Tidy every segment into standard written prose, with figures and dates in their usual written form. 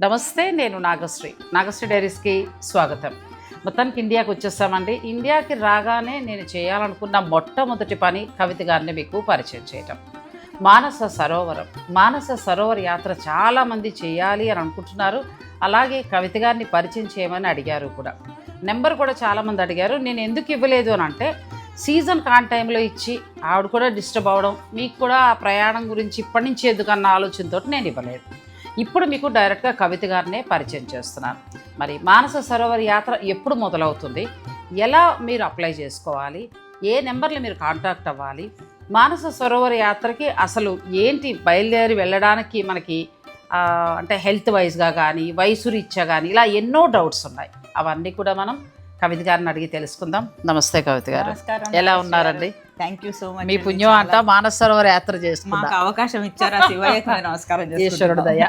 నమస్తే, నేను నాగశ్రీ డైరీస్కి స్వాగతం. మొత్తానికి ఇండియాకి వచ్చేస్తామండి. ఇండియాకి రాగానే నేను చేయాలనుకున్న మొట్టమొదటి పని కవిత గారిని మీకు పరిచయం చేయటం. మానస సరోవర్ యాత్ర చాలామంది చేయాలి అని అనుకుంటున్నారు. అలాగే కవిత గారిని పరిచయం చేయమని అడిగారు కూడా. నెంబర్ కూడా చాలామంది అడిగారు. నేను ఎందుకు ఇవ్వలేదు అని అంటే, సీజన్ కాని టైంలో ఇచ్చి ఆవిడ కూడా డిస్టర్బ్ అవ్వడం, మీకు కూడా ఆ ప్రయాణం గురించి ఇప్పటి నుంచి ఎందుకన్న ఆలోచనతో నేను ఇవ్వలేదు. ఇప్పుడు మీకు డైరెక్ట్గా కవిత గారినే పరిచయం చేస్తున్నాను. మరి మానస సరోవర్ యాత్ర ఎప్పుడు మొదలవుతుంది, ఎలా మీరు అప్లై చేసుకోవాలి, ఏ నెంబర్లు మీరు కాంటాక్ట్ అవ్వాలి, మానస సరోవర్ యాత్రకి అసలు ఏంటి, బయలుదేరి వెళ్ళడానికి మనకి అంటే హెల్త్ వైజ్గా కానీ వయసు రీత్యా కానీ ఇలా ఎన్నో డౌట్స్ ఉన్నాయి. అవన్నీ కూడా మనం కవిత గారిని అడిగి తెలుసుకుందాం. నమస్తే కవిత గారు, ఎలా ఉన్నారండి? Thank you so much. మీ పుణ్యం అంతా మానస సరోవర్ యాత్ర చేసుకున్నాం, అవకాశం ఇచ్చారా శివయ్యకి నమస్కారం. ఈశ్వరుడు దయ.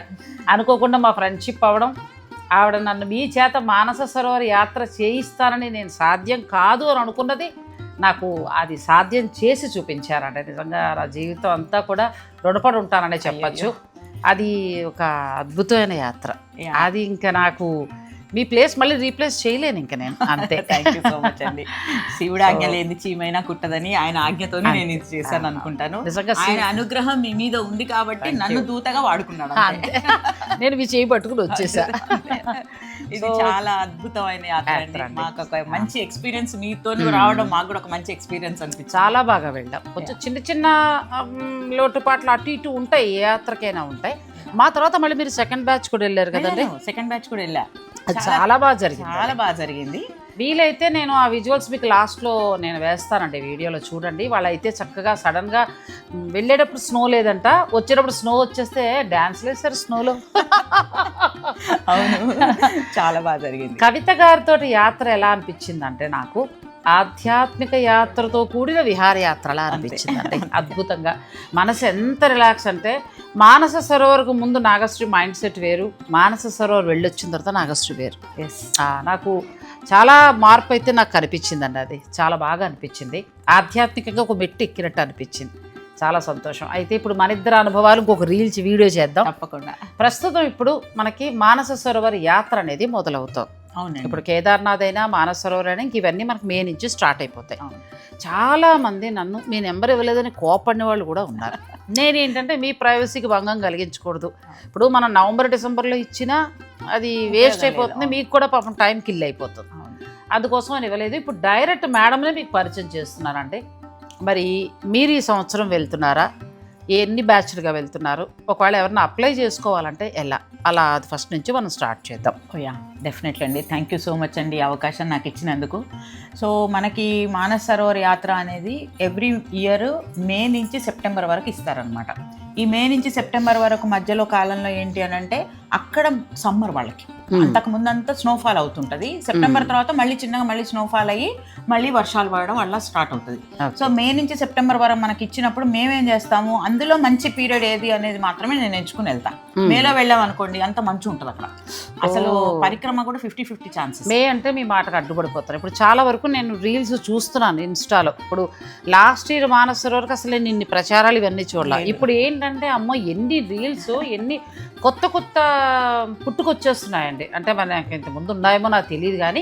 అనుకోకుండా మా ఫ్రెండ్షిప్ అవ్వడం, ఆవిడ నన్ను మీ చేత మానస సరోవర్ యాత్ర చేయిస్తానని నేను సాధ్యం కాదు అని అనుకున్నది నాకు అది సాధ్యం చేసి చూపించారంటే నిజంగా నా జీవితం అంతా కూడా రుణపడి ఉంటాననే చెప్పచ్చు. అది ఒక అద్భుతమైన యాత్ర. అది ఇంకా నాకు మీ ప్లేస్ మళ్ళీ రీప్లేస్ చేయలేను ఇంకా నేను, అంతే. థ్యాంక్ యూ సో మచ్ అండి. శివుడు ఆజ్ఞ లేని చీమైనా కుట్టదని ఆయన ఆజ్ఞతోనే నేను ఇది చేశాను అనుకుంటాను. నిజంగా ఆయన అనుగ్రహం మీ మీద ఉంది కాబట్టి నన్ను దూతగా వాడుకున్నాడు. అంతే, నేను మీ చేయి పట్టుకుని వచ్చేసా. ఇది చాలా అద్భుతమైన యాత్ర అండి. మాకు ఒక మంచి ఎక్స్పీరియన్స్ మీతో రావడం మాకు కూడా ఒక మంచి ఎక్స్పీరియన్స్ అనిపించింది. చాలా బాగా వెళ్ళాం. కొంచెం చిన్న చిన్న లోటుపాట్లు అటు ఇటు ఉంటాయి, ఏ యాత్రకైనా ఉంటాయి. మా తర్వాత మళ్ళీ మీరు సెకండ్ బ్యాచ్ కూడా వెళ్ళారు కదండి? సెకండ్ బ్యాచ్ కూడా వెళ్ళా. అది చాలా బాగా జరిగింది, చాలా బాగా జరిగింది. వీలైతే నేను ఆ విజువల్స్ మీకు లాస్ట్లో నేను వేస్తానండి, వీడియోలో చూడండి. వాళ్ళైతే చక్కగా సడన్గా వెళ్ళేటప్పుడు స్నో లేదంట, వచ్చేటప్పుడు స్నో వచ్చేస్తే డ్యాన్స్ వేశారు స్నోలో. అవును, చాలా బాగా జరిగింది. కవిత గారితో యాత్ర ఎలా అనిపించింది అంటే, నాకు ఆధ్యాత్మిక యాత్రతో కూడిన విహారయాత్రలా అనిపించిందండి. అద్భుతంగా మనసు ఎంత రిలాక్స్ అంటే, మానస సరోవర్కు ముందు నాగశ్రీ మైండ్ సెట్ వేరు, మానస సరోవర్ వెళ్ళొచ్చిన తర్వాత నాగశ్రీ వేరు. నాకు చాలా మార్పు అయితే నాకు కనిపించిందండి. అది చాలా బాగా అనిపించింది. ఆధ్యాత్మికంగా ఒక మెట్టు ఎక్కినట్టు అనిపించింది. చాలా సంతోషం. అయితే ఇప్పుడు మన ఇద్దరు అనుభవాలు ఇంకొక రీల్స్ వీడియో చేద్దాం తప్పకుండా. ప్రస్తుతం ఇప్పుడు మనకి మానస సరోవర్ యాత్ర అనేది మొదలవుతాం. అవును, ఇప్పుడు కేదార్నాథ్ అయినా మానస సరోవర్ అయినా ఇంక ఇవన్నీ మనకి మే నుంచి స్టార్ట్ అయిపోతాయి. చాలామంది నన్ను మీ నెంబర్ ఇవ్వలేదని కోపడిన వాళ్ళు కూడా ఉన్నారు. నేనేంటంటే మీ ప్రైవసీకి భంగం కలిగించకూడదు. ఇప్పుడు మనం నవంబర్ డిసెంబర్లో ఇచ్చినా అది వేస్ట్ అయిపోతుంది, మీకు కూడా పాపం టైం కిల్ అయిపోతుంది. అందుకోసం అని ఇవ్వలేదు. ఇప్పుడు డైరెక్ట్ మేడంనే మీకు పరిచయం చేస్తున్నానండి. మరి మీరు ఈ సంవత్సరం వెళ్తున్నారా, ఎన్ని బ్యాచ్లుగా వెళ్తున్నారు, ఒకవేళ ఎవరైనా అప్లై చేసుకోవాలంటే ఎలా, అలా అది ఫస్ట్ నుంచి మనం స్టార్ట్ చేద్దాం. యా, డెఫినెట్లీ అండి. థ్యాంక్ యూ సో మచ్ అండి, అవకాశం నాకు ఇచ్చినందుకు. సో మనకి మానస సరోవర్ యాత్ర అనేది ఎవ్రీ ఇయర్ మే నుంచి సెప్టెంబర్ వరకు ఇస్తారనమాట. ఈ మే నుంచి సెప్టెంబర్ వరకు మధ్యలో కాలంలో ఏంటి అని అంటే, అక్కడ సమ్మర్ వాళ్ళకి అంతకు ముందంతా స్నోఫాల్ అవుతుంటుంది. సెప్టెంబర్ తర్వాత మళ్ళీ చిన్నగా మళ్ళీ స్నోఫాల్ అయ్యి మళ్ళీ వర్షాలు పడడం అలా స్టార్ట్ అవుతుంది. సో మే నుంచి సెప్టెంబర్ వరకు మనకి ఇచ్చినప్పుడు మేమేం చేస్తాము, అందులో మంచి పీరియడ్ ఏది అనేది మాత్రమే నేను ఎంచుకుని వెళ్తాను. మేలో వెళ్ళాం అనుకోండి, అంత మంచి ఉంటుంది అక్కడ. అసలు పరిక్రమ కూడా 50-50 ఛాన్సెస్. మే అంటే మీ మాటకు అడ్డుపడిపోతారు. ఇప్పుడు చాలా వరకు నేను రీల్స్ చూస్తున్నాను ఇన్స్టాలో. ఇప్పుడు లాస్ట్ ఇయర్ మానస సరోవర్కి అసలు నేను ఇన్ని ప్రచారాలు ఇవన్నీ చూడాలి. ఇప్పుడు ఏంటంటే అమ్మో ఎన్ని రీల్స్, ఎన్ని కొత్త కొత్త పుట్టుకొచ్చేస్తున్నాయండి. అంటే మనకి ఇంతకుముందు ఉన్నాయేమో నాకు తెలియదు, కానీ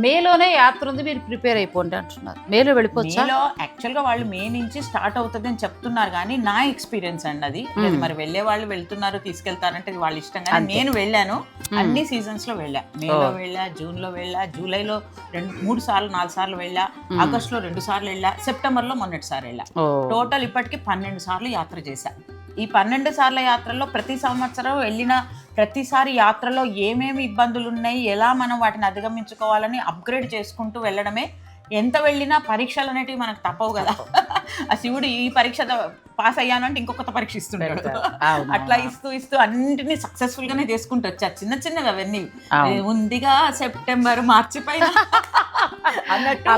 మేలోనే యాత్ర ఉంది, మీరు ప్రిపేర్ అయిపోండి అంటున్నారు. మేలో వెళ్ళిపోవచ్చు. యాక్చువల్గా వాళ్ళు మే నుంచి స్టార్ట్ అవుతుంది అని చెప్తున్నారు, కానీ నా ఎక్స్పీరియన్స్ అండి అది. మరి వెళ్ళే వాళ్ళు వెళ్తున్నారు, తీసుకెళ్తారంటే వాళ్ళ ఇష్టం. కానీ నేను వెళ్ళాను, అన్ని సీజన్స్ లో వెళ్ళా. మేలో వెళ్ళా, జూన్ లో వెళ్ళా, జూలైలో 2-3 సార్లు 4 సార్లు వెళ్ళా, ఆగస్టులో 2 సార్లు వెళ్ళా, సెప్టెంబర్ లో మొన్నటిసారి వెళ్ళా. టోటల్ ఇప్పటికి 12 సార్లు యాత్ర చేశా. ఈ 12 సార్ల యాత్రల్లో ప్రతి సంవత్సరం వెళ్ళిన ప్రతిసారి యాత్రలో ఏమేమి ఇబ్బందులు ఉన్నాయి, ఎలా మనం వాటిని అధిగమించుకోవాలని అప్గ్రేడ్ చేసుకుంటూ వెళ్ళడమే. ఎంత వెళ్ళినా పరీక్షలు అనేటివి మనకు తప్పవు కదా. ఆ శివుడు ఈ పరీక్ష పాస్ అయ్యాను అంటే ఇంకొక పరీక్ష ఇస్తుంటాడు. అట్లా ఇస్తూ అన్నింటినీ సక్సెస్ఫుల్ గానే చేసుకుంటూ వచ్చా. చిన్న చిన్నవి అవన్నీ ఉందిగా సెప్టెంబర్ మార్చి పైన అన్నట్టు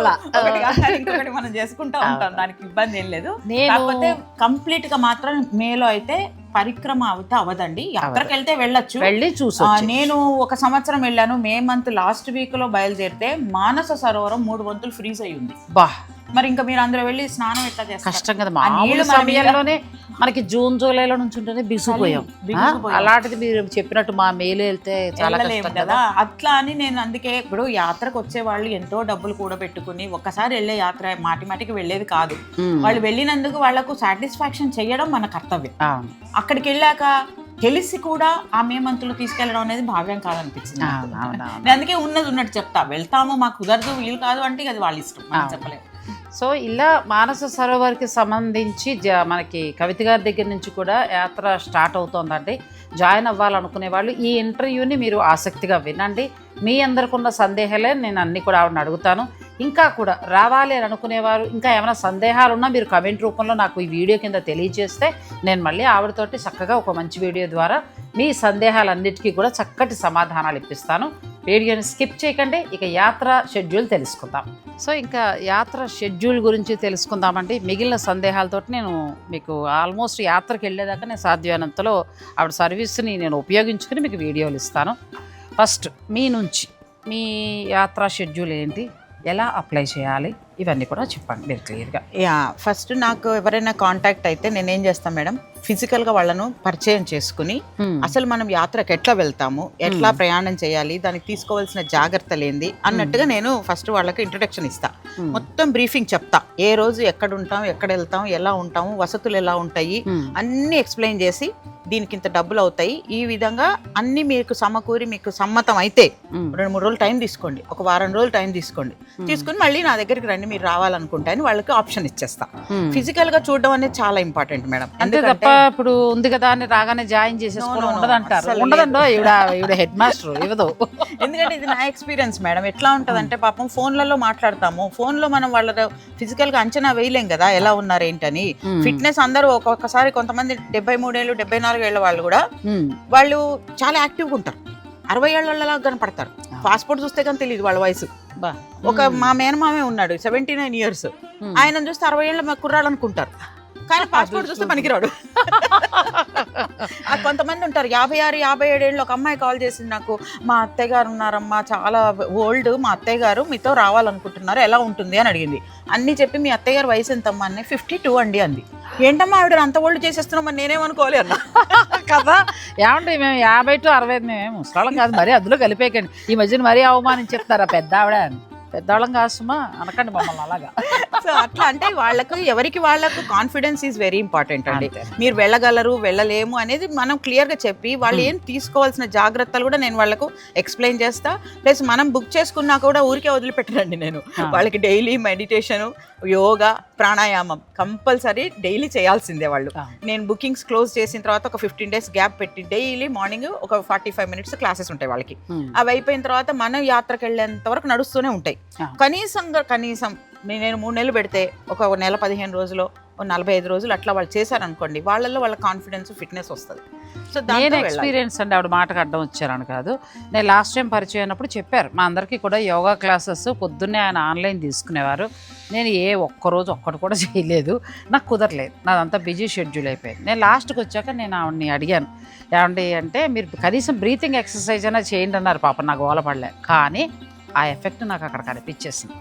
ఇంకొకటి మనం చేసుకుంటూ ఉంటాం, దానికి ఇబ్బంది ఏం లేదు. కాకపోతే కంప్లీట్ గా మాత్రం మేలో అయితే పరిక్రమ అయితే అవదండి. యాత్రకి వెళ్తే వెళ్ళొచ్చు, వెళ్ళి చూసి. నేను ఒక సంవత్సరం వెళ్ళాను, మే మంత్ లాస్ట్ వీక్ లో బయలుదేరితే మానస సరోవరం 3 వంతులు ఫ్రీజ్ అయ్యి ఉంది. మరి ఇంకా మీరు అందులో వెళ్ళి స్నానం ఎట్లా చేస్తారు? కష్టం కదా, మామూలు సమయంలోనే మనకి జూన్ జూలైలో నుంచి ఉంటేనే బిగుసిపోయాం. అలాంటిది మీరు చెప్పినట్టు మా మేలు వెళ్తే చాలా కష్టం కదా. అట్లా అని నేను అందుకే ఇప్పుడు యాత్రకు వచ్చే వాళ్ళు ఎంతో డబ్బులు కూడా పెట్టుకుని ఒక్కసారి వెళ్ళే యాత్ర మాటి మాటికి వెళ్ళేది కాదు. వాళ్ళు వెళ్ళినందుకు వాళ్ళకు సాటిస్ఫాక్షన్ చేయడం మన కర్తవ్యం. అక్కడికి వెళ్ళాక తెలిసి కూడా ఆ మేమంతులు తీసుకెళ్ళడం అనేది భావ్యం కాదనిపించింది. అందుకే ఉన్నది ఉన్నట్టు చెప్తా, వెళ్తాము మాకు కుదరదు వీలు కాదు అంటే అది వాళ్ళ ఇష్టం, మనం చెప్పలేము. సో ఇలా మానస సరోవర్కి సంబంధించి మనకి కవిత గారి దగ్గర నుంచి కూడా యాత్ర స్టార్ట్ అవుతోందండి. జాయిన్ అవ్వాలనుకునే వాళ్ళు ఈ ఇంటర్వ్యూని మీరు ఆసక్తిగా వినండి. మీ అందరికి ఉన్న సందేహాలే నేను అన్నీ కూడా ఆవిడని అడుగుతాను. ఇంకా కూడా రావాలి అని అనుకునేవారు ఇంకా ఏమైనా సందేహాలు ఉన్నా మీరు కమెంట్ రూపంలో నాకు ఈ వీడియో కింద తెలియజేస్తే నేను మళ్ళీ ఆవిడతోటి చక్కగా ఒక మంచి వీడియో ద్వారా మీ సందేహాలన్నిటికీ కూడా చక్కటి సమాధానాలు ఇప్పిస్తాను. వీడియోని స్కిప్ చేయకండి. ఇక యాత్ర షెడ్యూల్ తెలుసుకుందాం. సో ఇంకా యాత్ర షెడ్యూల్ గురించి తెలుసుకుందామండి. మిగిలిన సందేహాలతోటి నేను మీకు ఆల్మోస్ట్ యాత్రకు వెళ్ళేదాకా నేను సాధ్యమైనంతలో ఆవిడ సర్వీస్ని నేను ఉపయోగించుకుని మీకు వీడియోలు ఇస్తాను. ఫస్ట్ మీ నుంచి మీ యాత్ర షెడ్యూల్ ఏంటి, ఎలా అప్లై చేయాలి, ఇవన్నీ కూడా చెప్పండి మీరు క్లియర్గా. ఫస్ట్ నాకు ఎవరైనా కాంటాక్ట్ అయితే నేనేం చేస్తాను మేడం, ఫిజికల్గా వాళ్ళను పరిచయం చేసుకుని అసలు మనం యాత్రకు ఎట్లా వెళ్తాము, ఎట్లా ప్రయాణం చేయాలి, దానికి తీసుకోవాల్సిన జాగ్రత్తలు ఏంది అన్నట్టుగా నేను ఫస్ట్ వాళ్ళకి ఇంట్రొడక్షన్ ఇస్తా. మొత్తం బ్రీఫింగ్ చెప్తా, ఏ రోజు ఎక్కడ ఉంటాం, ఎక్కడ వెళ్తాం, ఎలా ఉంటాము, వసతులు ఎలా ఉంటాయి అన్నీ ఎక్స్ప్లెయిన్ చేసి దీనికి ఇంత డబ్బులు అవుతాయి, ఈ విధంగా అన్ని మీకు సమకూరి మీకు సమ్మతం అయితే 2-3 రోజులు టైం తీసుకోండి, ఒక వారం రోజులు టైం తీసుకోండి, తీసుకుని మళ్ళీ నా దగ్గరికి రండి మీరు రావాలనుకుంటే అని వాళ్ళకి ఆప్షన్ ఇచ్చేస్తా. ఫిజికల్ గా చూడడం అనేది చాలా ఇంపార్టెంట్ మేడం. అంతే తప్ప ఇప్పుడు ఉంది కదా అని రాగానే జాయిన్ చేసేసుకోవడం ఉండదంటారు. ఉండదండో ఈవిడ హెడ్ మాస్టర్ ఇవ్వదు. ఎందుకంటే ఇది నా ఎక్స్పీరియన్స్ మేడం. ఎట్లా ఉంటదంటే పాపం ఫోన్లలో మాట్లాడతాము, ఫోన్ లో మనం వాళ్ళ ఫిజికల్ గా అంచనా వేయలేం కదా ఎలా ఉన్నారు ఏంటని. ఫిట్నెస్ అందరూ ఒక్కొక్కసారి కొంతమంది 73 ఏళ్ళు 74 ఏళ్ళ వాళ్ళు కూడా వాళ్ళు చాలా యాక్టివ్గా ఉంటారు, 60 ఏళ్ళ కనపడతారు. పాస్పోర్ట్ చూస్తే కానీ తెలియదు వాళ్ళ వయసు. ఒక మా మేనమామే ఉన్నాడు 79 ఇయర్స్, ఆయన చూస్తే 60 ఏళ్ళ కుర్రాళ్ళు అనుకుంటారు, కానీ పాస్పోర్ట్ చూస్తే పనికిరాడు. కొంతమంది ఉంటారు 56, 57 ఏళ్ళు. ఒక అమ్మాయి కాల్ చేసింది నాకు, మా అత్తయ్య గారు ఉన్నారమ్మా చాలా ఓల్డ్, మా అత్తయ్య గారు మీతో రావాలనుకుంటున్నారు, ఎలా ఉంటుంది అని అడిగింది. అన్నీ చెప్పి మీ అత్తయ్య గారు వయసు ఎంతమ్మా అని 52 అండి అంది. ఏంటమ్మా ఆవిడ అంత ఓల్డ్ చేసేస్తున్నాం అని నేనేమనుకోవాలి అన్న కదా. ఏమంటే మేము 50 to 65 మేము ముసలాళ్ళం కాదు, మరీ అందులో కలిపేయకండి. ఈ మధ్యన మరీ అవమానించేస్తారా పెద్ద ఆవిడ అని. పెద్దవాళ్ళం కాసుమా అనకండి మమ్మల్ని అలాగా. సో అట్లా అంటే వాళ్ళకు ఎవరికి వాళ్ళకు కాన్ఫిడెన్స్ ఈజ్ వెరీ ఇంపార్టెంట్ అండి. మీరు వెళ్ళగలరు వెళ్ళలేము అనేది మనం క్లియర్గా చెప్పి వాళ్ళు ఏం తీసుకోవాల్సిన జాగ్రత్తలు కూడా నేను వాళ్ళకు ఎక్స్ప్లెయిన్ చేస్తా. ప్లస్ మనం బుక్ చేసుకున్నా కూడా ఊరికే వదిలిపెట్టనండి నేను. వాళ్ళకి డైలీ మెడిటేషను, యోగా, ప్రాణాయామం కంపల్సరీ డైలీ చేయాల్సిందే వాళ్ళు. నేను బుకింగ్స్ క్లోజ్ చేసిన తర్వాత ఒక 15 days గ్యాప్ పెట్టి డైలీ మార్నింగ్ ఒక 45 minutes క్లాసెస్ ఉంటాయి వాళ్ళకి. అవి అయిపోయిన తర్వాత మనం యాత్రకు వెళ్ళేంత వరకు నడుస్తూనే ఉంటాయి. కనీసం నేను 3 నెలలు పెడితే ఒక నెల 15 రోజులు 45 రోజులు అట్లా వాళ్ళు చేశారనుకోండి, వాళ్ళల్లో వాళ్ళ కాన్ఫిడెన్స్ ఫిట్నెస్ వస్తుంది. సో నేను ఎక్స్పీరియన్స్ అండి, ఆవిడ మాటకు అడ్డం వచ్చారని కాదు. నేను లాస్ట్ టైం పరిచయం అయినప్పుడు చెప్పారు మా అందరికీ కూడా యోగా క్లాసెస్ పొద్దున్నే ఆయన ఆన్లైన్ తీసుకునేవారు. నేను ఒక్కరోజు ఒక్కటి కూడా చేయలేదు, నాకు కుదరలేదు, నాదంతా బిజీ షెడ్యూల్ అయిపోయింది. నేను లాస్ట్కి వచ్చాక నేను ఆవిడని అడిగాను, ఏమండి అంటే మీరు కనీసం బ్రీతింగ్ ఎక్సర్సైజ్ అయినా చేయండి అన్నారు. పాప నాకు గోలపడలే, కానీ ఆ ఎఫెక్ట్ నాకు అక్కడ కనిపించేసింది.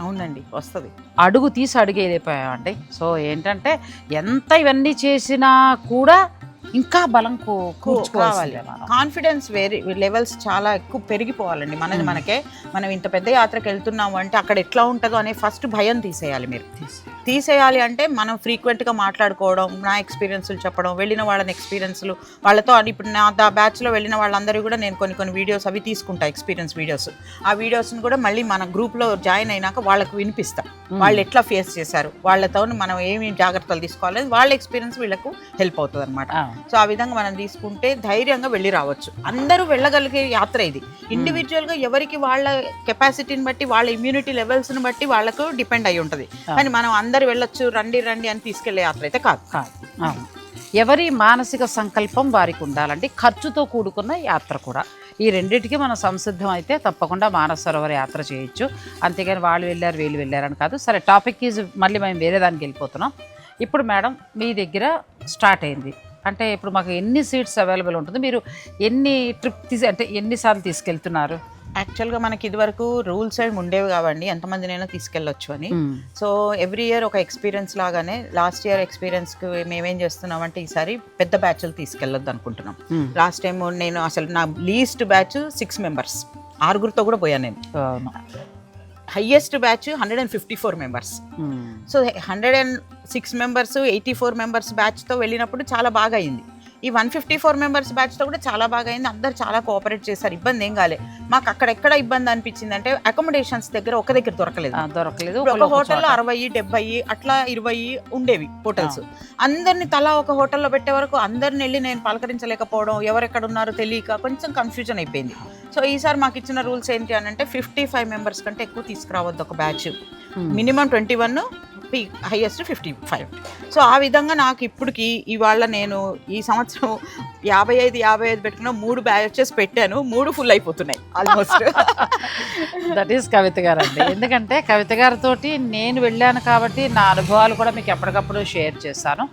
అవునండి వస్తుంది, అడుగు తీసి అడిగేదిపోయామండి. సో ఏంటంటే ఎంత ఇవన్నీ చేసినా కూడా ఇంకా బలం కూర్చుకోవాలి. కాన్ఫిడెన్స్ లెవెల్స్ చాలా ఎక్కువ పెరిగిపోవాలండి మనకే. మనం ఇంత పెద్ద యాత్రకు వెళ్తున్నాము అంటే అక్కడ ఎట్లా ఉంటుందో అనే ఫస్ట్ భయం తీసేయాలి. మీరు తీసేయాలి అంటే మనం ఫ్రీక్వెంట్గా మాట్లాడుకోవడం, నా ఎక్స్పీరియన్స్లు చెప్పడం, వెళ్ళిన వాళ్ళని ఎక్స్పీరియన్స్లు వాళ్ళతో. ఇప్పుడు నా బ్యాచ్లో వెళ్ళిన వాళ్ళందరూ కూడా నేను కొన్ని వీడియోస్ అవి తీసుకుంటా, ఎక్స్పీరియన్స్ వీడియోస్. ఆ వీడియోస్ని కూడా మళ్ళీ మన గ్రూప్లో జాయిన్ అయినాక వాళ్ళకు వినిపిస్తా, వాళ్ళు ఎట్లా ఫేస్ చేశారు, వాళ్ళతో మనం ఏమి జాగ్రత్తలు తీసుకోవాలి, వాళ్ళ ఎక్స్పీరియన్స్ వీళ్ళకు హెల్ప్ అవుతుంది అనమాట. సో ఆ విధంగా మనం తీసుకుంటే ధైర్యంగా వెళ్ళి రావచ్చు. అందరూ వెళ్ళగలిగే యాత్ర ఇది. ఇండివిజువల్గా ఎవరికి వాళ్ళ కెపాసిటీని బట్టి, వాళ్ళ ఇమ్యూనిటీ లెవెల్స్ని బట్టి వాళ్ళకు డిపెండ్ అయి ఉంటుంది. కానీ మనం అందరూ వెళ్ళొచ్చు రండి అని తీసుకెళ్లే యాత్ర అయితే కాదు. ఎవరి మానసిక సంకల్పం వారికి ఉండాలంటే ఖర్చుతో కూడుకున్న యాత్ర కూడా. ఈ రెండింటికి మనం సంసిద్ధం అయితే తప్పకుండా మానస సరోవర్ యాత్ర చేయొచ్చు. అంతేగాని వాళ్ళు వెళ్ళారు వీళ్ళు వెళ్ళారని కాదు. సరే, టాపిక్ ఈజ్ మళ్ళీ మేము వేరే దానికి వెళ్ళిపోతున్నాం. ఇప్పుడు మేడం మీ దగ్గర స్టార్ట్ అయింది అంటే ఇప్పుడు మాకు ఎన్ని సీట్స్ అవైలబుల్ ఉంటుంది, మీరు ఎన్ని ట్రిప్ అంటే ఎన్నిసార్లు తీసుకెళ్తున్నారు? యాక్చువల్గా మనకి ఇదివరకు రూల్స్ ఏమి ఉండేవి కావండి, ఎంతమందినైనా తీసుకెళ్ళొచ్చు అని. సో ఎవ్రీ ఇయర్ ఒక ఎక్స్పీరియన్స్ లాగానే లాస్ట్ ఇయర్ ఎక్స్పీరియన్స్కి మేమేం చేస్తున్నామంటే ఈసారి పెద్ద బ్యాచ్లు తీసుకెళ్ళొద్దు అనుకుంటున్నాం. లాస్ట్ టైం నేను అసలు నా లీస్ట్ బ్యాచ్ 6 మెంబర్స్, 6గురితో కూడా పోయాను నేను. Highest batch 154 members. So 106 members 84 members బ్యాచ్తో వెళ్ళినప్పుడు చాలా బాగా అయింది. ఈ 154 మెంబర్స్ బ్యాచ్తో కూడా చాలా బాగా అయింది. అందరు చాలా కోఆపరేట్ చేశారు, ఇబ్బంది ఏం కాలే. మాకు అక్కడెక్కడ ఇబ్బంది అనిపించింది అంటే అకామిడేషన్స్ దగ్గర ఒక దగ్గర దొరకలేదు. ఒక హోటల్లో 60, 70 అట్లా 20 ఉండేవి హోటల్స్. అందరిని తలా ఒక హోటల్లో పెట్టే వరకు అందరిని వెళ్ళి నేను పలకరించలేకపోవడం, ఎవరెక్కడ ఉన్నారో తెలియక కొంచెం కన్ఫ్యూజన్ అయిపోయింది. సో ఈసారి మాకు ఇచ్చిన రూల్స్ ఏంటి అని అంటే 55 మెంబర్స్ కంటే ఎక్కువ తీసుకురావద్దు ఒక బ్యాచ్, మినిమం 21, హైయెస్ట్ 55. సో ఆ విధంగా నాకు ఇప్పటికి ఇవాళ నేను ఈ సంవత్సరం 55 పెట్టుకున్న 3 బ్యాచెస్ పెట్టాను, 3 ఫుల్ అయిపోతున్నాయి ఆల్మోస్ట్. దట్ ఈస్ కవిత గారు అండి. ఎందుకంటే కవిత గారితో నేను వెళ్ళాను కాబట్టి నా అనుభవాలు కూడా మీకు ఎప్పటికప్పుడు షేర్ చేశాను.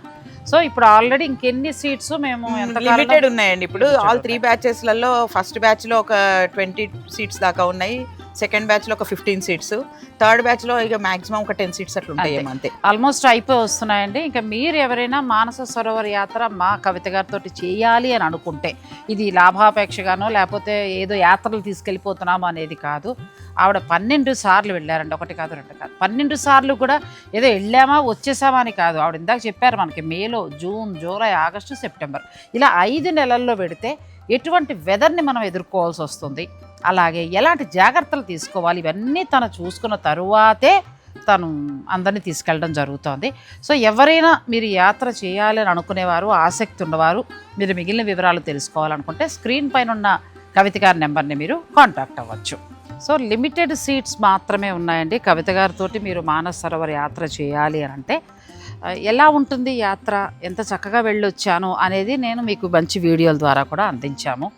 సో ఇప్పుడు ఆల్రెడీ ఇంకెన్ని సీట్స్ మేము లిమిటెడ్ ఉన్నాయండి. ఇప్పుడు ఆల్ 3 బ్యాచెస్లలో ఫస్ట్ బ్యాచ్లో ఒక 20 సీట్స్ దాకా ఉన్నాయి, సెకండ్ బ్యాచ్లో ఒక 15 సీట్స్, థర్డ్ బ్యాచ్లో ఇక మాక్సిమం ఒక 10 సీట్స్ అట్లా ఉంటాయి. అంతే, ఆల్మోస్ట్ అయిపోయి వస్తున్నాయండి. ఇంకా మీరు ఎవరైనా మానస సరోవర్ యాత్ర మా కవిత గారితో చేయాలి అని అనుకుంటే, ఇది లాభాపేక్షగానో లేకపోతే ఏదో యాత్రలు తీసుకెళ్ళిపోతున్నామో అనేది కాదు. ఆవిడ 12 సార్లు వెళ్ళారండి, 1 కాదు 2 కాదు, 12 సార్లు కూడా ఏదో వెళ్ళామా వచ్చేసామా అని కాదు. ఆవిడ ఇందాక చెప్పారు మనకి మేలో, జూన్, జూలై, ఆగస్టు, సెప్టెంబర్ ఇలా 5 నెలల్లో పెడితే ఎటువంటి వెదర్ని మనం ఎదుర్కోవాల్సి వస్తుంది, అలాగే ఎలాంటి జాగ్రత్తలు తీసుకోవాలి, ఇవన్నీ తను చూసుకున్న తరువాతే తను అందరినీ తీసుకెళ్ళడం జరుగుతోంది. సో ఎవరైనా మీరు యాత్ర చేయాలని అనుకునేవారు, ఆసక్తి ఉన్నవారు, మీరు మిగిలిన వివరాలు తెలుసుకోవాలనుకుంటే స్క్రీన్ పైన ఉన్న కవిత గారి నెంబర్ని మీరు కాంటాక్ట్ అవ్వచ్చు. సో లిమిటెడ్ సీట్స్ మాత్రమే ఉన్నాయండి. కవిత గారితో మీరు మానస సరోవర్ యాత్ర చేయాలి అని అంటే ఎలా ఉంటుంది యాత్ర, ఎంత చక్కగా వెళ్ళొచ్చాను అనేది నేను మీకు మంచి వీడియోల ద్వారా కూడా అందించాము.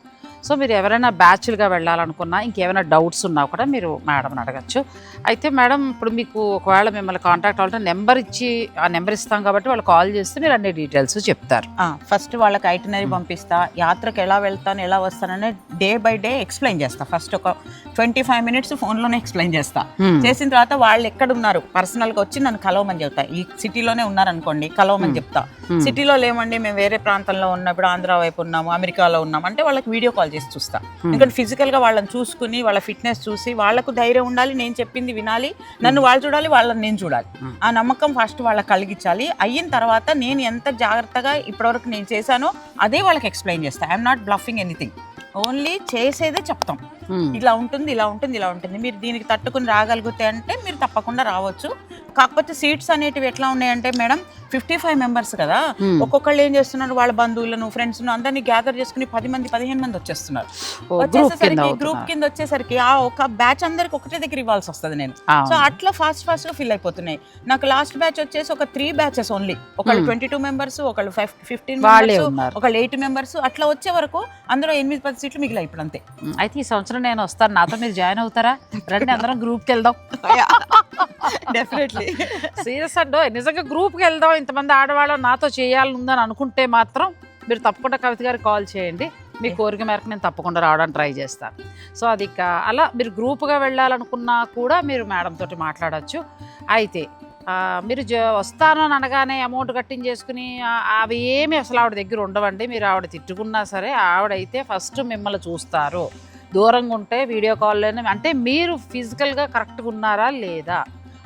సో మీరు ఎవరైనా బ్యాచ్లుగా వెళ్ళాలనుకున్నా, ఇంకేమైనా డౌట్స్ ఉన్నా కూడా మీరు మేడంని అడగచ్చు. అయితే మేడం ఇప్పుడు మీకు ఒకవేళ మిమ్మల్ని కాంటాక్ట్ అవ్వాలంటే నెంబర్ ఇచ్చి, ఆ నెంబర్ ఇస్తాం కాబట్టి వాళ్ళు కాల్ చేస్తే మీరు అన్ని డీటెయిల్స్ చెప్తారు. ఫస్ట్ వాళ్ళకి ఐటినరీ పంపిస్తా, యాత్రకు ఎలా వెళ్తాను ఎలా వస్తాననే డే బై డే ఎక్స్ప్లెయిన్ చేస్తా. ఫస్ట్ ఒక 25 మినిట్స్ ఫోన్లోనే ఎక్స్ప్లెయిన్ చేస్తా. చేసిన తర్వాత వాళ్ళు ఎక్కడ ఉన్నారు పర్సనల్గా వచ్చి నన్ను కలవమని చెప్తా. ఈ సిటీలోనే ఉన్నారనుకోండి, కలవమని చెప్తా. సిటీలో లేమండి మేము వేరే ప్రాంతంలో ఉన్నప్పుడు ఆంధ్ర వైపు ఉన్నాము, అమెరికాలో ఉన్నాము అంటే వాళ్ళకి వీడియో కాల్ చేసి చూస్తా. ఎందుకంటే ఫిజికల్ గా వాళ్ళని చూసుకుని వాళ్ళ ఫిట్నెస్ చూసి వాళ్ళకు ధైర్యం ఉండాలి, నేను చెప్పింది వినాలి, నన్ను వాళ్ళు చూడాలి, వాళ్ళని నేను చూడాలి. ఆ నమ్మకం ఫస్ట్ వాళ్ళకి కలిగించాలి. అయిన తర్వాత నేను ఎంత జాగ్రత్తగా ఇప్పటివరకు నేను చేశానో అదే వాళ్ళకి ఎక్స్ప్లెయిన్ చేస్తా. I'm not bluffing anything, only చేసేదే చెప్తాం. ఇలా ఉంటుంది ఇలా ఉంటుంది ఇలా ఉంటుంది, మీరు దీనికి తట్టుకుని రాగలిగితే అంటే మీరు తప్పకుండా రావచ్చు. కాకపోతే సీట్స్ అనేటివి ఎట్లా ఉన్నాయంటే మేడం 55 మెంబర్స్ కదా, ఒక్కొక్కళ్ళు ఏం చేస్తున్నారు వాళ్ళ బంధువులను ఫ్రెండ్స్ అందరినీ గ్యాదర్ చేసుకుని 10 మంది 15 మంది వచ్చేస్తున్నారు. వచ్చేసరికి గ్రూప్ కింద వచ్చేసరికి ఆ ఒక బ్యాచ్ అందరికి ఒకటే దగ్గర ఇవ్వాల్సి వస్తుంది నేను. సో అట్లా ఫాస్ట్ గా ఫిల్ అయిపోతున్నాయి. నాకు లాస్ట్ బ్యాచ్ వచ్చేసి ఒక 3 బ్యాచెస్ ఓన్లీ, ఒకళ్ళు 22 మెంబర్స్, ఒకళ్ళు 15 మెంబర్స్, ఒకళ్ళు 8 మెంబర్స్, అట్లా వచ్చే వరకు అందులో 8-10 సీట్లు మిగిలాయి ఇప్పుడు అంతే. అయితే ఈ సంవత్సరం నేను వస్తాను, నాతో మీరు జాయిన్ అవుతారా? రండి అందరం గ్రూప్కి వెళ్దాం. డెఫినెట్లీ సీరియస్ అండో, నిజంగా గ్రూప్కి వెళ్దాం, ఇంతమంది ఆడవాళ్ళు నాతో చేయాలనుందని అనుకుంటే మాత్రం మీరు తప్పకుండా కవిత గారికి కాల్ చేయండి. మీ కోరిక మేరకు నేను తప్పకుండా రావడానికి ట్రై చేస్తాను. సో అది అలా మీరు గ్రూప్గా వెళ్ళాలనుకున్నా కూడా మీరు మేడం తోటి మాట్లాడచ్చు. అయితే మీరు వస్తాను అని అనగానే అమౌంట్ కట్టించేసుకుని అవి ఏమి అసలు ఆవిడ దగ్గర ఉండవండి. మీరు ఆవిడ తిట్టుకున్నా సరే ఆవిడైతే ఫస్ట్ మిమ్మల్ని చూస్తారు. దూరంగా ఉంటే వీడియో కాల్లోనే, అంటే మీరు ఫిజికల్గా కరెక్ట్గా ఉన్నారా లేదా,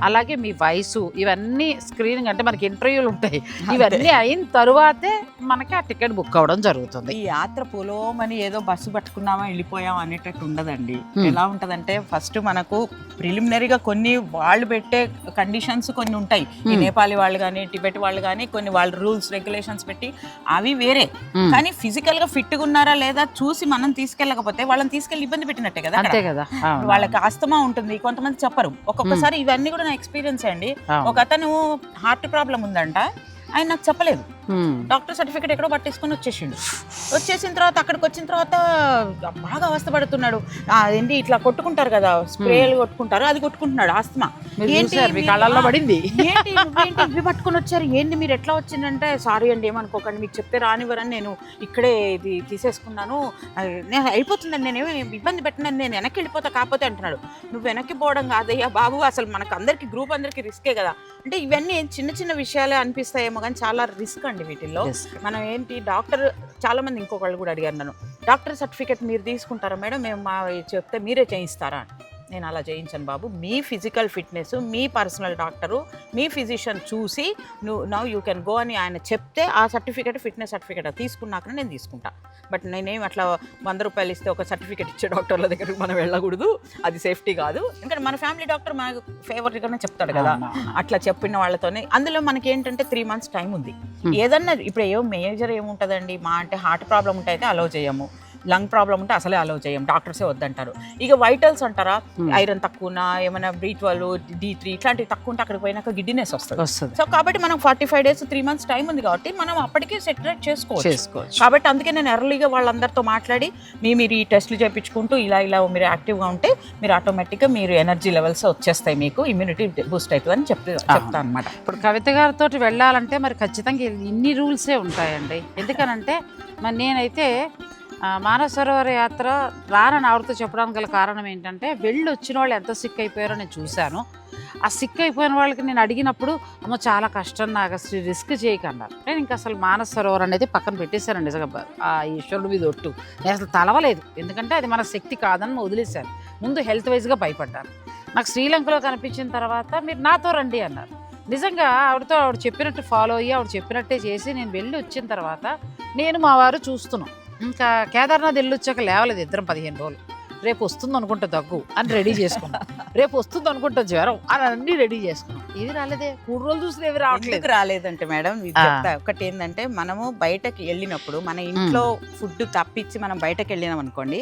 అలాగే మీ వయసు, ఇవన్నీ స్క్రీనింగ్ అంటే మనకి ఇంటర్వ్యూలు ఉంటాయి, ఇవన్నీ అయిన తరువాతే మనకి ఆ టికెట్ బుక్ అవ్వడం జరుగుతుంది. ఈ యాత్ర పొలోమని ఏదో బస్సు పట్టుకున్నామా వెళ్ళిపోయాం అనేటట్టు ఉండదండి. ఎలా ఉంటదంటే ఫస్ట్ మనకు ప్రిలిమినరీగా కొన్ని వాళ్ళు పెట్టే కండిషన్స్ కొన్ని ఉంటాయి. ఈ నేపాలీ వాళ్ళు కానీ టిబెట్ వాళ్ళు కానీ కొన్ని వాళ్ళు రూల్స్ రెగ్యులేషన్స్ పెట్టి అవి వేరే. కానీ ఫిజికల్ గా ఫిట్ గా ఉన్నారా లేదా చూసి మనం తీసుకెళ్ళకపోతే వాళ్ళని తీసుకెళ్ళి ఇబ్బంది పెట్టినట్టే కదా. అంతే కదా, వాళ్ళకి ఆస్తమా ఉంటుంది, కొంతమంది చెప్పరు. ఒక్కొక్కసారి ఇవన్నీ కూడా నా ఎక్స్పీరియన్స్ అండి. ఒక అతను హార్ట్ ప్రాబ్లం ఉందంట, ఆయన నాకు చెప్పలేదు. డాక్టర్ సర్టిఫికేట్ ఎక్కడో పట్టేసుకొని వచ్చేసిన తర్వాత అక్కడికి వచ్చిన తర్వాత బాగా అవస్థపడుతున్నాడు. ఏంటి ఇట్లా కొట్టుకుంటారు కదా, స్ప్రేలు కొట్టుకుంటారు, అది కొట్టుకుంటున్నాడు ఆస్తమా. కళ్ళల్లో పడింది. ఏంటి ఇవి పట్టుకొని వచ్చారు, ఏంటి మీరు ఎట్లా వచ్చిందంటే, సారీ అండి ఏమనుకోకండి, మీకు చెప్తే రానివ్వరని నేను ఇక్కడే ఇది తీసేసుకున్నాను, నేను అయిపోతుందని నేనేమి ఇబ్బంది పెట్టినని నేను వెనక్కి వెళ్ళిపోతా కాకపోతే అంటున్నాడు. నువ్వు వెనక్కి పోవడం కాదయ్యా బాబు, అసలు మనకు అందరికి గ్రూప్ అందరికి రిస్కే కదా. అంటే ఇవన్నీ చిన్న చిన్న విషయాలే అనిపిస్తాయేమో కానీ చాలా రిస్క్ అండి వీటిల్లో. మనం ఏంటి డాక్టర్, చాలా మంది ఇంకొకళ్ళు కూడా అడిగారు నన్ను, డాక్టర్ సర్టిఫికేట్ మీరు తీసుకుంటారా మేడం, మేము మా చెప్తే మీరే చేయిస్తారా? నేను అలా చేయించాను బాబు, మీ ఫిజికల్ ఫిట్నెస్ మీ పర్సనల్ డాక్టరు మీ ఫిజిషియన్ చూసి నౌ యూ కెన్ గో అని ఆయన చెప్తే ఆ సర్టిఫికేట్ ఫిట్నెస్ సర్టిఫికేట్ తీసుకున్నాక నేను తీసుకుంటా. బట్ నేనేం అట్లా 100 రూపాయలు ఇస్తే ఒక సర్టిఫికేట్ ఇచ్చే డాక్టర్ల దగ్గరికి మనం వెళ్ళకూడదు, అది సేఫ్టీ కాదు. ఎందుకంటే మన ఫ్యామిలీ డాక్టర్ మనకు ఫేవర్గానే చెప్తాడు కదా, అట్లా చెప్పిన వాళ్ళతోనే. అందులో మనకి ఏంటంటే 3 months టైం ఉంది. ఏదన్నా ఇప్పుడు మేజర్ ఏముంటుందండి, మా అంటే హార్ట్ ప్రాబ్లం ఉంటే అయితే అలౌ చేయము, లంగ్ ప్రాబ్లం ఉంటే అసలే అలౌ చేయం, డాక్టర్సే వద్దంటారు. ఇక వైటల్స్ అంటారా, ఐరన్ తక్కువనా, ఏమైనా B12 D3 ఇట్లాంటివి తక్కువ ఉంటే అక్కడికి పోయినాక గిడ్డినెస్ వస్తుంది. సో కాబట్టి మనం 45 days 3 months టైం ఉంది కాబట్టి మనం అప్పటికే సెటరేట్ చేసుకోవచ్చు. కాబట్టి అందుకే నేను ఎర్లీగా వాళ్ళందరితో మాట్లాడి మీరు ఈ టెస్ట్లు చేయించుకుంటూ ఇలా మీరు యాక్టివ్గా ఉంటే మీరు ఆటోమేటిక్గా మీరు ఎనర్జీ లెవెల్స్ వచ్చేస్తాయి, మీకు ఇమ్యూనిటీ బూస్ట్ అవుతుంది అని చెప్తాను అనమాట. ఇప్పుడు కవిత గారితో వెళ్ళాలంటే మరి ఖచ్చితంగా ఇన్ని రూల్సే ఉంటాయండి. ఎందుకనంటే మరి నేనైతే మానస సరోవర యాత్ర రానని ఆవిడతో చెప్పడానికి గల కారణం ఏంటంటే, వెళ్ళి వచ్చిన వాళ్ళు ఎంత సిక్ అయిపోయారో నేను చూశాను. ఆ సిక్ అయిపోయిన వాళ్ళకి నేను అడిగినప్పుడు అమ్మ చాలా కష్టం, నాకు అసలు రిస్క్ చేయకన్నారు. నేను ఇంకా అసలు మానస సరోవర్ అనేది పక్కన పెట్టేశాను. నిజంగా ఆ ఈశ్వరుడు మీద ఒట్టు నేను అసలు తలవలేదు, ఎందుకంటే అది మన శక్తి కాదని వదిలేశాను. ముందు హెల్త్ వైజ్గా భయపడ్డాను. నాకు శ్రీలంకలో కనిపించిన తర్వాత మీరు నాతో రండి అన్నారు. నిజంగా ఆవిడ చెప్పినట్టు ఫాలో అయ్యి ఆవిడ చెప్పినట్టే చేసి నేను వెళ్ళి వచ్చిన తర్వాత నేను మా వారు చూస్తున్నాం. ఇంకా కేదార్నాథ్ వెళ్ళి వచ్చాక లేవలేదు, ఇద్దరం 15 రోజులు. రేపు వస్తుంది అనుకుంటా దగ్గు అని రెడీ చేసుకున్నాం, రేపు వస్తుంది అనుకుంటా జ్వరం అని అన్నీ రెడీ చేసుకున్నాం. ఇది రాలేదే, 3 రోజులు చూసి ఏవి రాలేదంటే మేడం చెప్తా. ఒకటి ఏంటంటే, మనము బయటకి వెళ్ళినప్పుడు మన ఇంట్లో ఫుడ్ తప్పించి మనం బయటకు వెళ్ళినాం అనుకోండి,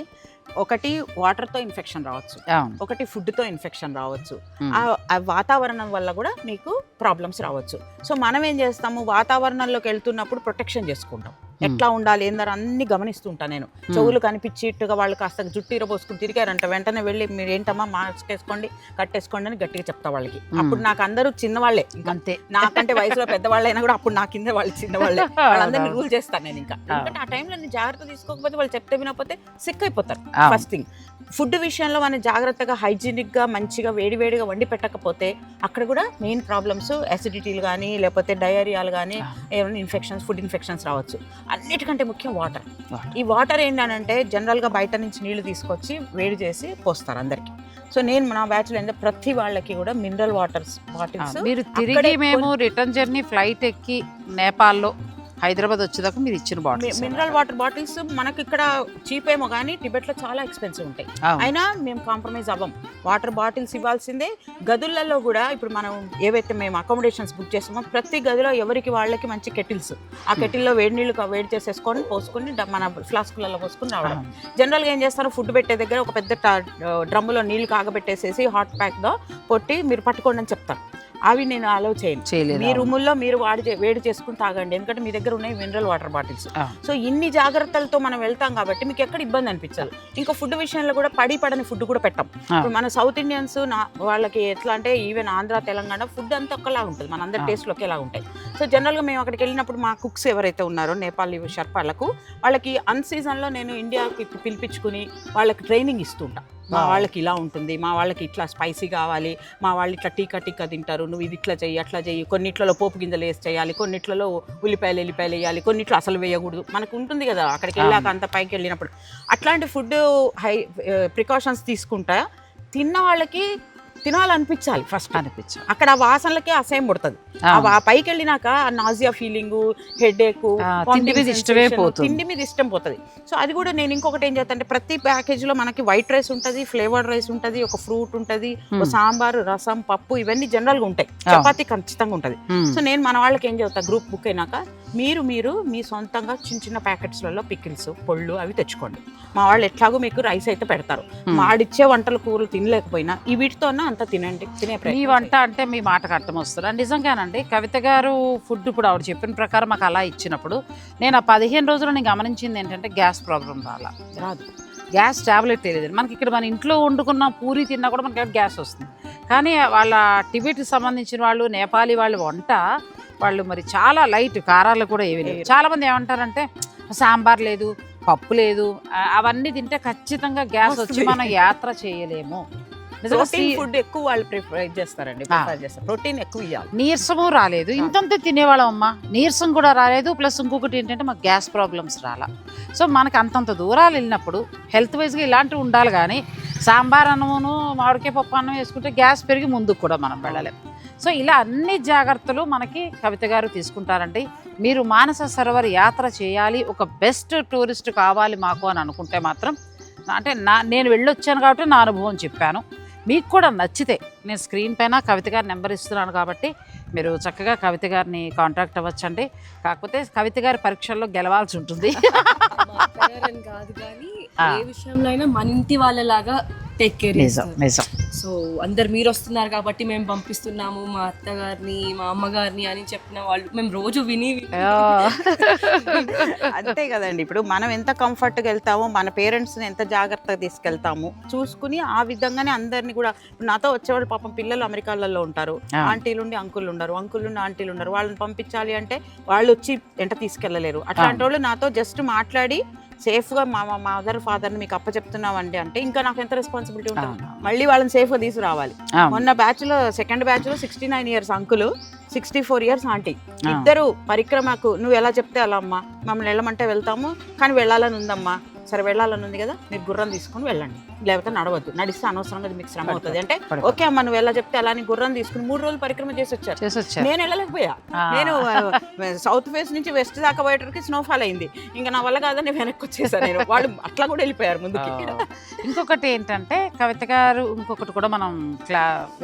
ఒకటి వాటర్తో ఇన్ఫెక్షన్ రావచ్చు, ఒకటి ఫుడ్తో ఇన్ఫెక్షన్ రావచ్చు, ఆ వాతావరణం వల్ల కూడా మీకు ప్రాబ్లమ్స్ రావచ్చు. సో మనం ఏం చేస్తాము, వాతావరణంలోకి వెళ్తున్నప్పుడు ప్రొటెక్షన్ చేసుకుంటాం. ఎట్లా ఉండాలి ఏందని అన్ని గమనిస్తుంటాను నేను. చెవులు కనిపించేట్టుగా వాళ్ళు కాస్త జుట్టు ఇరబోసుకుని తిరిగారంట, వెంటనే వెళ్ళి మీరు ఏంటమ్మా మాస్క్ వేసుకోండి కట్టేసుకోండి అని గట్టిగా చెప్తా వాళ్ళకి. అప్పుడు నాకు అందరూ చిన్నవాళ్లే, అంతే నాకంటే వయసులో పెద్దవాళ్ళైనా కూడా అప్పుడు నా కింద వాళ్ళు చిన్నవాళ్ళే, వాళ్ళందరినీ రూల్ చేస్తాను నేను. ఇంకా ఎందుకంటే ఆ టైంలో నేను జాగ్రత్త తీసుకోకపోతే వాళ్ళు చెప్తే వినకపోతే సిక్ అయిపోతారు. ఫస్ట్ థింగ్, ఫుడ్ విషయంలో మనం జాగ్రత్తగా హైజీనిక్గా మంచిగా వేడివేడిగా వండి పెట్టకపోతే అక్కడ కూడా మెయిన్ ప్రాబ్లమ్స్ యాసిడిటీలు కానీ లేకపోతే డయేరియాలు కానీ ఏమైనా ఇన్ఫెక్షన్స్, ఫుడ్ ఇన్ఫెక్షన్స్ రావచ్చు. అన్నిటికంటే ముఖ్యం వాటర్. ఈ వాటర్ ఏంటంటే జనరల్గా బయట నుంచి నీళ్లు తీసుకొచ్చి వేడి చేసి పోస్తారు అందరికి. సో నేను నా బ్యాచ్లో ఏంటంటే ప్రతి వాళ్ళకి కూడా మినరల్ వాటర్స్ బాటిల్స్. మీరు తిరిగి మేము రిటర్న్ జర్నీ ఫ్లైట్ ఎక్కి నేపాల్లో హైదరాబాద్ వచ్చేదాకా మీరు ఇచ్చిన బాటిల్స్, మినరల్ వాటర్ బాటిల్స్ మనకి ఇక్కడ చీప్ ఏమో కానీ టిబెట్లో చాలా ఎక్స్పెన్సివ్ ఉంటాయి. అయినా మేము కాంప్రమైజ్ అవ్వం, వాటర్ బాటిల్స్ ఇవ్వాల్సిందే. గదులలో కూడా ఇప్పుడు మనం ఏవైతే మేము అకామిడేషన్స్ బుక్ చేస్తామో ప్రతి గదిలో ఎవరికి వాళ్ళకి మంచి కెటిల్స్, ఆ కెటిల్లో వేడి నీళ్ళు వేడి చేసేసుకొని పోసుకొని మన ఫ్లాస్కులలో పోసుకొని రావడం. జనరల్గా ఏం చేస్తారు, ఫుడ్ పెట్టే దగ్గర ఒక పెద్ద డ్రమ్ములో నీళ్ళు కాగబెట్టేసేసి హాట్ ప్యాక్గా పొట్టి మీరు పట్టుకోండి అని చెప్తారు. అవి నేను అలౌ చేయలేదు. మీ రూముల్లో మీరు వేడి చేసుకుని తాగండి, ఎందుకంటే మీ దగ్గర ఉన్నాయి మినరల్ వాటర్ బాటిల్స్. సో ఇన్ని జాగ్రత్తలతో మనం వెళ్తాం కాబట్టి మీకు ఎక్కడ ఇబ్బంది అనిపించదు. ఇంకా ఫుడ్ విషయంలో కూడా పడని ఫుడ్ కూడా పెట్టాం. ఇప్పుడు మన సౌత్ ఇండియన్స్ వాళ్ళకి ఎట్లా అంటే ఈవెన్ ఆంధ్ర తెలంగాణ ఫుడ్ అంతా ఒకేలా ఉంటుంది, మన అందరి టేస్ట్లు ఒకేలా ఉంటాయి. సో జనరల్గా మేము అక్కడికి వెళ్ళినప్పుడు మా కుక్స్ ఎవరైతే ఉన్నారో నేపాలీ షర్పాలకు, వాళ్ళకి అన్ సీజన్లో నేను ఇండియాకి పిలిపించుకుని వాళ్ళకి ట్రైనింగ్ ఇస్తుంటా. మా వాళ్ళకి ఇలా ఉంటుంది, మా వాళ్ళకి ఇట్లా స్పైసీ కావాలి, మా వాళ్ళు ఇట్లా టీకా తింటారు, నువ్వు ఇది ఇట్లా చెయ్యి అట్లా చెయ్యి, కొన్నిట్లలో పోపు గింజలు వేసి చేయాలి, కొన్నిట్లలో ఉల్లిపాయలు వేయాలి, కొన్నిట్లో అసలు వేయకూడదు. మనకు ఉంటుంది కదా అక్కడికి వెళ్ళాక అంత పైకి వెళ్ళినప్పుడు. అట్లాంటి ఫుడ్ ప్రికాషన్స్ తీసుకుంటా తిన్న వాళ్ళకి తినాలనిపించాలి. ఫస్ట్ అనిపించాలి, అక్కడ ఆ వాసనలకే అసహ్యం పుడుతుంది. ఆ పైకి వెళ్ళినాక నాజియా ఫీలింగ్, హెడేక్, తిండి మీద ఇష్టం పోతుంది. సో అది కూడా నేను ఇంకొకటి ఏం చేస్తాను అంటే, ప్రతి ప్యాకేజీలో మనకి వైట్ రైస్ ఉంటుంది, ఫ్లేవర్డ్ రైస్ ఉంటుంది, ఒక ఫ్రూట్ ఉంటుంది, ఒక సాంబార్, రసం, పప్పు ఇవన్నీ జనరల్గా ఉంటాయి, చపాతీ ఖచ్చితంగా ఉంటుంది. సో నేను మన వాళ్ళకి ఏం చేస్తా, గ్రూప్ బుక్ అయినాక మీరు మీ సొంతంగా చిన్న చిన్న ప్యాకెట్స్లలో పికిల్స్ పొళ్ళు అవి తెచ్చుకోండి. మా వాళ్ళు ఎట్లాగో మీకు రైస్ అయితే పెడతారు. మాడిచ్చే వంటలు కూరలు తినలేకపోయినా ఈ వీటితోనే అంత తినే మీ ప్రయత్నం వంట అంటే మీ మాటకు అర్థం వస్తుంది. నిజంగానండి కవిత గారు ఫుడ్ ఇప్పుడు ఆవిడ చెప్పిన ప్రకారం మాకు అలా ఇచ్చినప్పుడు నేను ఆ 15 రోజులు నేను గమనించింది ఏంటంటే గ్యాస్ ప్రాబ్లం రాదు, గ్యాస్ టాబ్లెట్ తెలియదు మనకి. ఇక్కడ మన ఇంట్లో వండుకున్న పూరి తిన్నా కూడా మనకి గ్యాస్ వస్తుంది. కానీ వాళ్ళ టిబెట్కి సంబంధించిన వాళ్ళు నేపాలీ వాళ్ళు వంట వాళ్ళు మరి చాలా లైట్, కారాలు కూడా ఏమీ లేవు. చాలామంది ఏమంటారంటే సాంబార్ లేదు, పప్పు లేదు, అవన్నీ తింటే ఖచ్చితంగా గ్యాస్ వచ్చి మనం యాత్ర చేయలేము. ఫుడ్ ఎక్కువ వాళ్ళు ప్రిఫర్ చేస్తారండి, ప్రోటీన్ ఎక్కువ ఇవ్వాలి. నీరసము రాలేదు, ఇంతంతే తినేవాళ్ళం అమ్మ, నీరసం కూడా రాలేదు. ప్లస్ ఇంకొకటి ఏంటంటే మాకు గ్యాస్ ప్రాబ్లమ్స్ రాలా. సో మనకు అంతంత దూరాలు వెళ్ళినప్పుడు హెల్త్ వైజ్గా ఇలాంటివి ఉండాలి. కానీ సాంబార్ అన్నమును మామిడికాయ పప్పు అన్నం వేసుకుంటే గ్యాస్ పెరిగి ముందుకు కూడా మనం వెళ్ళలేము. సో ఇలా అన్ని జాగ్రత్తలు మనకి కవిత గారు తీసుకుంటారండి. మీరు మానస సరోవర్ యాత్ర చేయాలి, ఒక బెస్ట్ టూరిస్ట్ కావాలి మాకు అని అనుకుంటే మాత్రం, అంటే నేను వెళ్ళొచ్చాను కాబట్టి నా అనుభవం చెప్పాను. మీకు కూడా నచ్చితే నేను స్క్రీన్ పైన కవిత గారి నెంబర్ ఇస్తున్నాను కాబట్టి మీరు చక్కగా కవిత గారిని కాంటాక్ట్ అవ్వచ్చండి. కాకపోతే కవిత గారి పరీక్షల్లో గెలవాల్సి ఉంటుంది. కాదు కానీ ఏ విషయంలో అయినా మన ఇంటి వాళ్ళలాగా టేక్ కేర్ చేస్తారు. సో అందరు మీరు వస్తున్నారు కాబట్టి మేము పంపిస్తున్నాము మా అత్తగారిని మా అమ్మగారిని అని చెప్పిన వాళ్ళు మేము రోజు విని అంతే కదండి. ఇప్పుడు మనం ఎంత కంఫర్ట్గా వెళ్తామో మన పేరెంట్స్ని ఎంత జాగ్రత్తగా తీసుకెళ్తాము చూసుకుని ఆ విధంగానే అందరినీ కూడా. నాతో వచ్చేవాళ్ళు పాపం పిల్లలు అమెరికాలలో ఉంటారు, ఆంటీలు ఉండి అంకుల్ ఉండరు, అంకుల్ ఉండి ఆంటీలు ఉండరు. వాళ్ళని పంపించాలి అంటే వాళ్ళు వచ్చి వెంట తీసుకెళ్ళలేరు. అట్లాంటి వాళ్ళు నాతో జస్ట్ మాట్లాడి సేఫ్గా మా మదర్ ఫాదర్ని మీకు అప్పచెప్తున్నామండి అంటే ఇంకా నాకు ఎంత రెస్పాన్సిబిలిటీ ఉంటుంది. మళ్ళీ వాళ్ళని సేఫ్గా తీసుకురావాలి. మొన్న బ్యాచ్లో సెకండ్ బ్యాచ్లో 69 years అంకులు, 64 years ఆంటీ, ఇద్దరు పరిక్రమకు నువ్వు ఎలా చెప్తే అలా అమ్మా, మమ్మల్ని వెళ్ళమంటే వెళ్తాము కానీ వెళ్ళాలని ఉందమ్మా. సరే వెళ్ళాలని ఉంది కదా, మీరు గుర్రం తీసుకుని వెళ్ళండి, లేకపోతే నడవద్దు, నడిస్తే అనవసరంగా మీకు శ్రమ అవుతుంది అంటే ఓకే అమ్మ నువ్వు ఎలా చెప్తే అలా అని గుర్రం తీసుకుని 3 రోజులు పరిక్రమ చేసి వచ్చారు. నేను వెళ్ళలేకపోయా. నేను సౌత్ ఫేస్ నుంచి వెస్ట్ దాకా పోయేటరికి స్నోఫాల్ అయింది. ఇంకా నా వల్ల కాదని వెనక్కి వచ్చేసాను నేను. వాళ్ళు అట్లా కూడా వెళ్ళిపోయారు ముందుకి. ఇంకొకటి ఏంటంటే కవిత గారు ఇంకొకటి కూడా మనం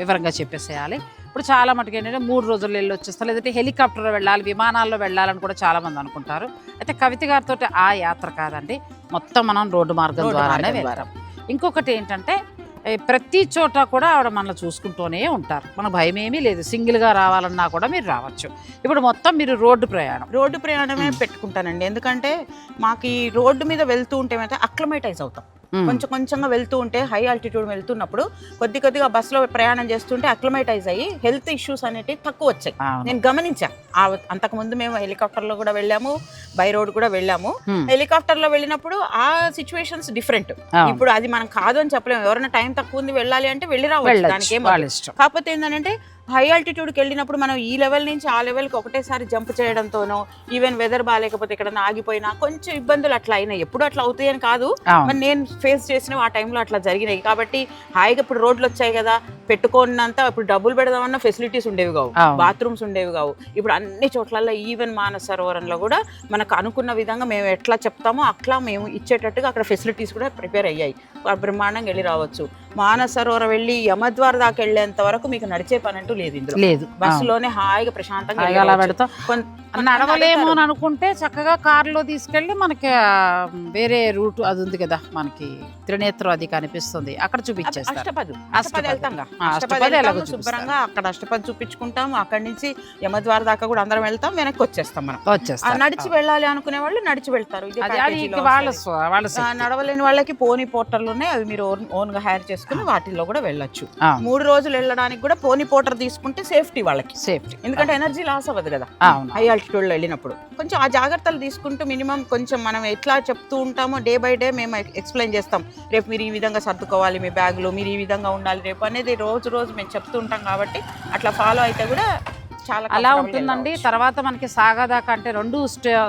వివరంగా చెప్పేసేయాలి. ఇప్పుడు చాలా మటుకు ఏంటంటే 3 రోజుల్లో వెళ్ళి వచ్చేస్తారు, లేదంటే హెలికాప్టర్లో వెళ్ళాలి, విమానాల్లో వెళ్ళాలని కూడా చాలామంది అనుకుంటారు. అయితే కవిత గారితో ఆ యాత్ర కాదండి, మొత్తం మనం రోడ్డు మార్గం ద్వారానే వెళ్తాం. ఇంకొకటి ఏంటంటే ప్రతి చోట కూడా ఆవిడ మనల్ని చూసుకుంటూనే ఉంటారు, మన భయం ఏమీ లేదు. సింగిల్గా రావాలన్నా కూడా మీరు రావచ్చు. ఇప్పుడు మొత్తం మీరు రోడ్డు ప్రయాణమే పెట్టుకుంటానండి. ఎందుకంటే మాకు ఈ రోడ్డు మీద వెళ్తూ ఉంటే అక్లమేటైజ్ అవుతాం. కొంచెం కొంచెంగా వెళ్తూ ఉంటే హై ఆల్టిట్యూడ్ వెళ్తున్నప్పుడు కొద్దిగా బస్సులో ప్రయాణం చేస్తుంటే అక్లమేటైజ్ అయ్యి హెల్త్ ఇష్యూస్ అనేటివి తక్కువ వచ్చాయి. నేను గమనించాను. అంతకుముందు మేము హెలికాప్టర్లో కూడా వెళ్ళాము, బై రోడ్ కూడా వెళ్ళాము. హెలికాప్టర్లో వెళ్ళినప్పుడు ఆ సిచ్యువేషన్స్ డిఫరెంట్. ఇప్పుడు అది మనం కాదు అని చెప్పలేము. ఎవరైనా టైం తక్కువ ఉంది వెళ్ళాలి అంటే వెళ్ళి రావచ్చు, దానికి ఏం. కాకపోతే ఏంటంటే హై ఆల్టిట్యూడ్కి వెళ్ళినప్పుడు మనం ఈ లెవెల్ నుంచి ఆ లెవెల్కి ఒకటేసారి జంప్ చేయడంతోనో, ఈవెన్ వెదర్ బాగాలేకపోతే ఇక్కడ ఆగిపోయినా కొంచెం ఇబ్బందులు అట్లా అయినాయి. ఎప్పుడు అట్లా అవుతాయని కాదు, మరి నేను ఫేస్ చేసినవి ఆ టైంలో అట్లా జరిగినాయి. కాబట్టి హాయిగా ఇప్పుడు రోడ్లు వచ్చాయి కదా, పెట్టుకున్నంత ఇప్పుడు డబ్బులు పెడదామన్నా ఫెసిలిటీస్ ఉండేవి కావు, బాత్రూమ్స్ ఉండేవి కావు. ఇప్పుడు అన్ని చోట్లలో ఈవెన్ మానస సరోవరంలో కూడా మనకు అనుకున్న విధంగా మేము ఎట్లా చెప్తామో అట్లా మేము ఇచ్చేటట్టుగా అక్కడ ఫెసిలిటీస్ కూడా ప్రిపేర్ అయ్యాయి. బ్రహ్మాండంగా వెళ్ళి రావచ్చు. మానస సరోవరం వెళ్ళి యమద్వార దాకా వెళ్ళేంత వరకు మీకు నడిచే పని అంటూ లేదు. బస్సులోనే హాయిగా ప్రశాంతంగా నడవలేము అని అనుకుంటే చక్కగా కారులో తీసుకెళ్ళి మనకి వేరే రూట్ అది ఉంది కదా, మనకి త్రినేత్రం అది కనిపిస్తుంది, అక్కడ చూపించేస్తారు. శుభ్రంగా అక్కడ అష్టపది చూపించుకుంటాము. అక్కడి నుంచి యమద్వార దాకా కూడా అందరం వెళ్తాం, వెనక్కి వచ్చేస్తాం. మనం నడిచి వెళ్ళాలి అనుకునే వాళ్ళు నడిచి వెళ్తారు. నడవలేని వాళ్ళకి పోనీ పోర్టర్లు ఉన్నాయి, అవి మీరు ఓన్ గా హైర్ చేసుకుని వాటిల్లో కూడా వెళ్ళొచ్చు. 3 రోజులు వెళ్ళడానికి కూడా పోనీ పోర్టర్ తీసుకుంటే సేఫ్టీ వాళ్ళకి, ఎందుకంటే ఎనర్జీ లాస్ అవ్వదు కదా హై ఆల్టిట్యూడ్ లో వెళ్ళినప్పుడు. కొంచెం ఆ జాగ్రత్తలు తీసుకుంటూ మినిమం కొంచెం మనం ఎట్లా చెప్తూ ఉంటామో డే బై డే మేము ఎక్స్ప్లెయిన్ చేస్తాం. రేపు మీరు ఈ విధంగా సర్దుకోవాలి, మీ బ్యాగులు మీరు ఈ విధంగా ఉండాలి రేపు అనేది రోజు మేము చెప్తూ ఉంటాం. కాబట్టి అట్లా ఫాలో అయితే కూడా చాలా అలా ఉంటుందండి. తర్వాత మనకి సాగాదాకా అంటే 2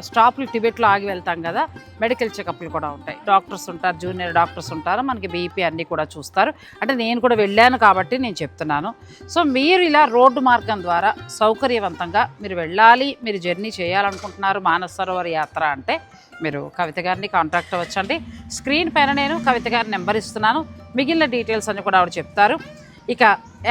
స్టాప్లు టిబెట్లో ఆగి వెళ్తాం కదా, మెడికల్ చెకప్లు కూడా ఉంటాయి. డాక్టర్స్ ఉంటారు, జూనియర్ డాక్టర్స్ ఉంటారు, మనకి బీపీ అన్నీ కూడా చూస్తారు. అంటే నేను కూడా వెళ్ళాను కాబట్టి నేను చెప్తున్నాను. సో మీరు ఇలా రోడ్డు మార్గం ద్వారా సౌకర్యవంతంగా మీరు వెళ్ళాలి, మీరు జర్నీ చేయాలనుకుంటున్నారు మానస సరోవర్ యాత్ర అంటే మీరు కవిత గారిని కాంటాక్ట్ అవ్వచ్చండి. స్క్రీన్ పైన నేను కవిత గారి నెంబర్ ఇస్తున్నాను, మిగిలిన డీటెయిల్స్ అన్నీ కూడా ఆవిడ చెప్తారు. ఇక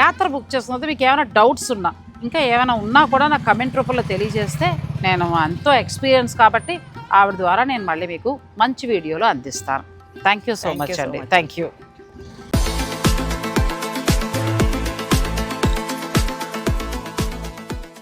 యాత్ర బుక్ చేస్తున్నది మీకు ఏమైనా డౌట్స్ ఉన్నా ఇంకా ఏమైనా ఉన్నా కూడా నాకు కమెంట్ రూపంలో తెలియజేస్తే నేను ఎంతో ఎక్స్పీరియన్స్ కాబట్టి ఆవిడ ద్వారా నేను మళ్ళీ మీకు మంచి వీడియోలో అందిస్తాను. థ్యాంక్ యూ సో మచ్ అండి. Thank you.